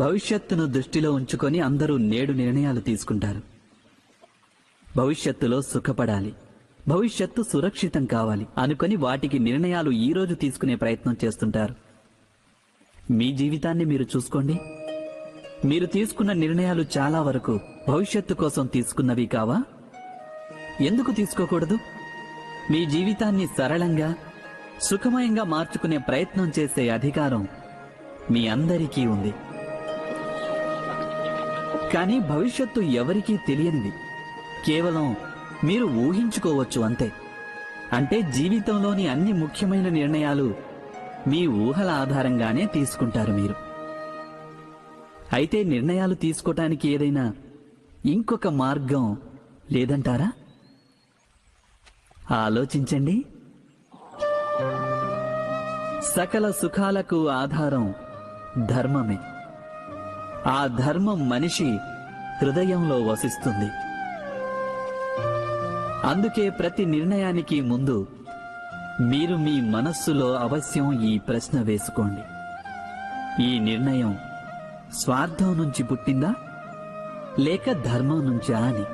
భవిష్యత్తును దృష్టిలో ఉంచుకొని అందరూ నేడు నిర్ణయాలు తీసుకుంటారు. భవిష్యత్తులో సుఖపడాలి, భవిష్యత్తు సురక్షితం కావాలి అనుకొని వాటికి నిర్ణయాలు ఈ రోజు తీసుకునే ప్రయత్నం చేస్తుంటారు. మీ జీవితాన్ని మీరు చూసుకోండి. మీరు తీసుకున్న నిర్ణయాలు చాలా వరకు భవిష్యత్తు కోసం తీసుకున్నవి కావా? ఎందుకు తీసుకోకూడదు? మీ జీవితాన్ని సరళంగా, సుఖమయంగా మార్చుకునే ప్రయత్నం చేసే అధికారం మీ అందరికీ ఉంది. కానీ భవిష్యత్తు ఎవరికీ తెలియనిది. కేవలం మీరు ఊహించుకోవచ్చు అంతే. అంటే జీవితంలోని అన్ని ముఖ్యమైన నిర్ణయాలు మీ ఊహల ఆధారంగానే తీసుకుంటారు మీరు. అయితే నిర్ణయాలు తీసుకోవటానికి ఏదైనా ఇంకొక మార్గం లేదంటారా? ఆలోచించండి. సకల సుఖాలకు ఆధారం ధర్మమే. ఆ ధర్మం మనిషి హృదయంలో వసిస్తుంది. అందుకే ప్రతి నిర్ణయానికి ముందు మీరు మీ మనస్సులో అవశ్యం ఈ ప్రశ్న వేసుకోండి: ఈ నిర్ణయం స్వార్థం నుంచి పుట్టిందా లేక ధర్మం నుంచా అని.